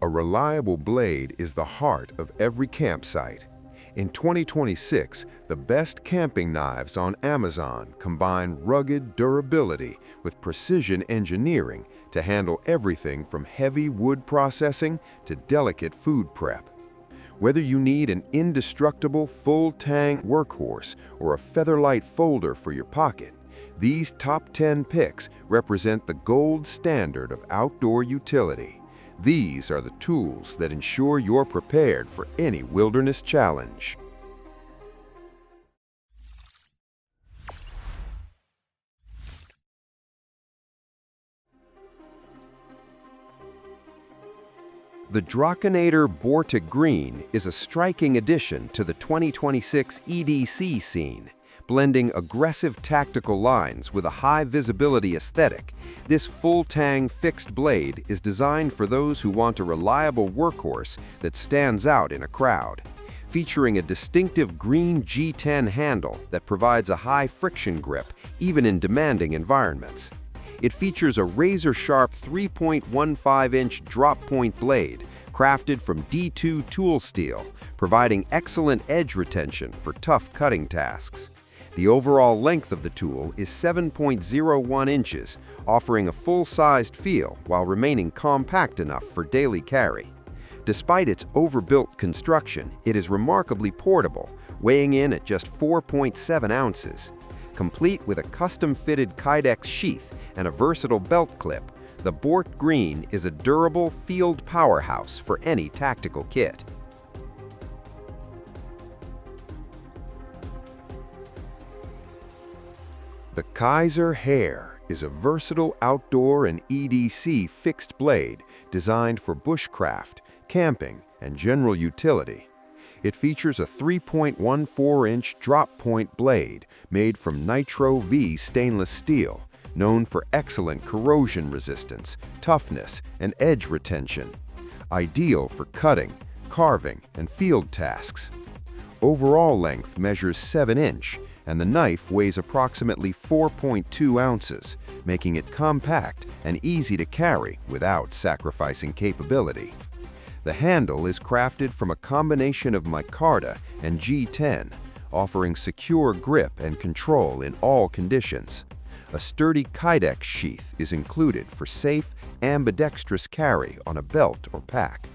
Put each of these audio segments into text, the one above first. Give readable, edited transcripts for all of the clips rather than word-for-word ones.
A reliable blade is the heart of every campsite. In 2026, the best camping knives on Amazon combine rugged durability with precision engineering to handle everything from heavy wood processing to delicate food prep. Whether you need an indestructible full-tang workhorse or a featherlight folder for your pocket, these top 10 picks represent the gold standard of outdoor utility. These are the tools that ensure you're prepared for any wilderness challenge. The Draconator Bortic Green is a striking addition to the 2026 EDC scene. Blending aggressive tactical lines with a high-visibility aesthetic, this full-tang fixed blade is designed for those who want a reliable workhorse that stands out in a crowd. Featuring a distinctive green G10 handle that provides a high-friction grip even in demanding environments. It features a razor-sharp 3.15-inch drop-point blade crafted from D2 tool steel, providing excellent edge retention for tough cutting tasks. The overall length of the tool is 7.01 inches, offering a full-sized feel while remaining compact enough for daily carry. Despite its overbuilt construction, it is remarkably portable, weighing in at just 4.7 ounces. Complete with a custom-fitted Kydex sheath and a versatile belt clip, the Bortic Green is a durable field powerhouse for any tactical kit. The Kizer Hare is a versatile outdoor and EDC fixed blade designed for bushcraft, camping, and general utility. It features a 3.14-inch drop-point blade made from Nitro-V stainless steel, known for excellent corrosion resistance, toughness, and edge retention. Ideal for cutting, carving, and field tasks. Overall length measures 7 inches, and the knife weighs approximately 4.2 ounces, making it compact and easy to carry without sacrificing capability. The handle is crafted from a combination of Micarta and G10, offering secure grip and control in all conditions. A sturdy Kydex sheath is included for safe, ambidextrous carry on a belt or pack.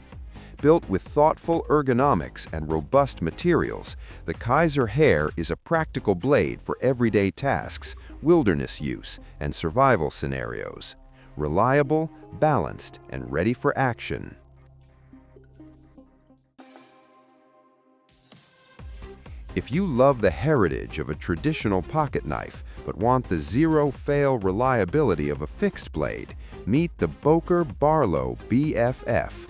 Built with thoughtful ergonomics and robust materials, the Kizer Hare is a practical blade for everyday tasks, wilderness use, and survival scenarios. Reliable, balanced, and ready for action. If you love the heritage of a traditional pocket knife but want the zero-fail reliability of a fixed blade, meet the Böker Barlow BFF.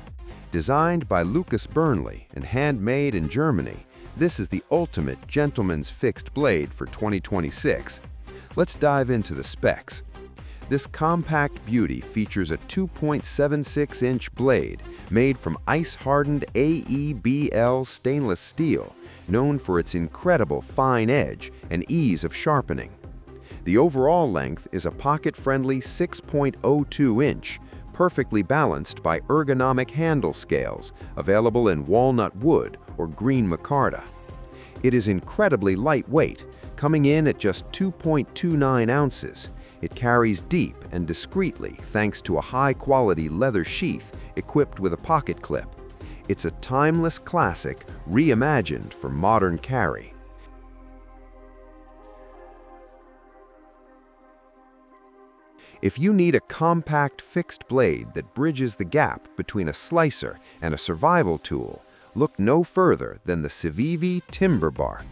Designed by Lucas Burnley and handmade in Germany, this is the ultimate gentleman's fixed blade for 2026. Let's dive into the specs. This compact beauty features a 2.76-inch blade made from ice-hardened AEB-L stainless steel, known for its incredible fine edge and ease of sharpening. The overall length is a pocket-friendly 6.02-inch, perfectly balanced by ergonomic handle scales, available in walnut wood or green micarta. It is incredibly lightweight, coming in at just 2.29 ounces. It carries deep and discreetly thanks to a high-quality leather sheath equipped with a pocket clip. It's a timeless classic reimagined for modern carry. If you need a compact fixed blade that bridges the gap between a slicer and a survival tool, look no further than the CIVIVI Timberbark.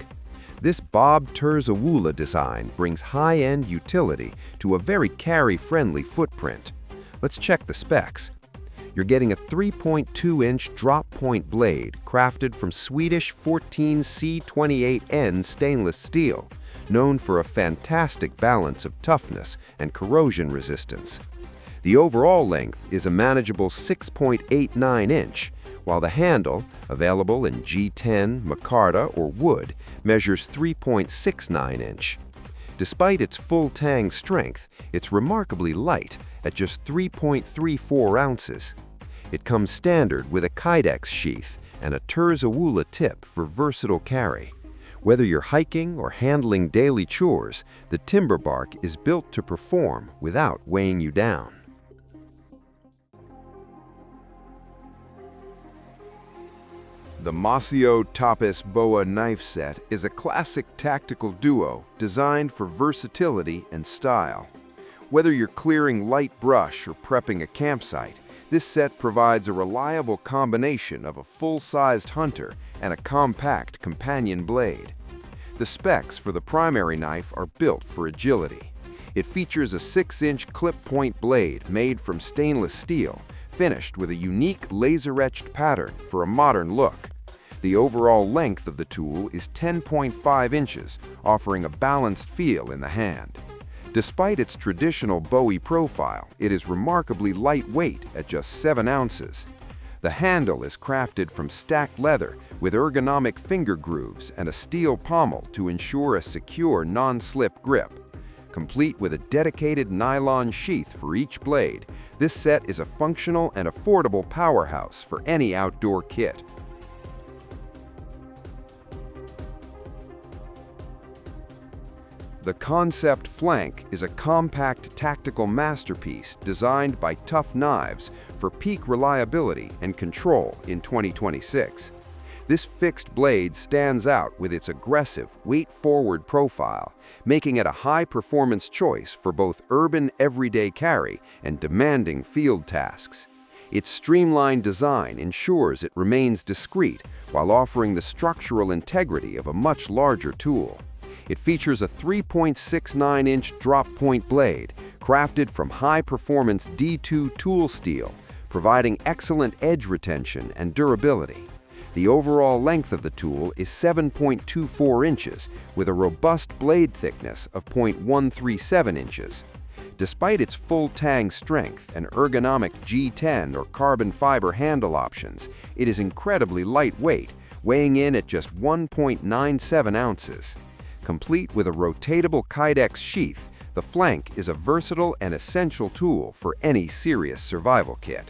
This Bob Terzawula design brings high-end utility to a very carry-friendly footprint. Let's check the specs. You're getting a 3.2-inch drop-point blade crafted from Swedish 14C28N stainless steel, known for a fantastic balance of toughness and corrosion resistance. The overall length is a manageable 6.89 inch, while the handle, available in G10, micarta, or wood, measures 3.69 inch. Despite its full tang strength, it's remarkably light at just 3.34 ounces. It comes standard with a Kydex sheath and a Terzawula tip for versatile carry. Whether you're hiking or handling daily chores, the Timberbark is built to perform without weighing you down. The Masio Tapis Boa knife set is a classic tactical duo designed for versatility and style. Whether you're clearing light brush or prepping a campsite, this set provides a reliable combination of a full-sized hunter and a compact companion blade. The specs for the primary knife are built for agility. It features a 6-inch clip-point blade made from stainless steel, finished with a unique laser-etched pattern for a modern look. The overall length of the tool is 10.5 inches, offering a balanced feel in the hand. Despite its traditional Bowie profile, it is remarkably lightweight at just 7 ounces. The handle is crafted from stacked leather with ergonomic finger grooves and a steel pommel to ensure a secure non-slip grip. Complete with a dedicated nylon sheath for each blade, this set is a functional and affordable powerhouse for any outdoor kit. The Concept Flank is a compact tactical masterpiece designed by Tough Knives for peak reliability and control in 2026. This fixed blade stands out with its aggressive, weight-forward profile, making it a high-performance choice for both urban everyday carry and demanding field tasks. Its streamlined design ensures it remains discreet while offering the structural integrity of a much larger tool. It features a 3.69-inch drop-point blade, crafted from high-performance D2 tool steel, providing excellent edge retention and durability. The overall length of the tool is 7.24 inches, with a robust blade thickness of 0.137 inches. Despite its full tang strength and ergonomic G10 or carbon fiber handle options, it is incredibly lightweight, weighing in at just 1.97 ounces. Complete with a rotatable Kydex sheath, the Flank is a versatile and essential tool for any serious survival kit.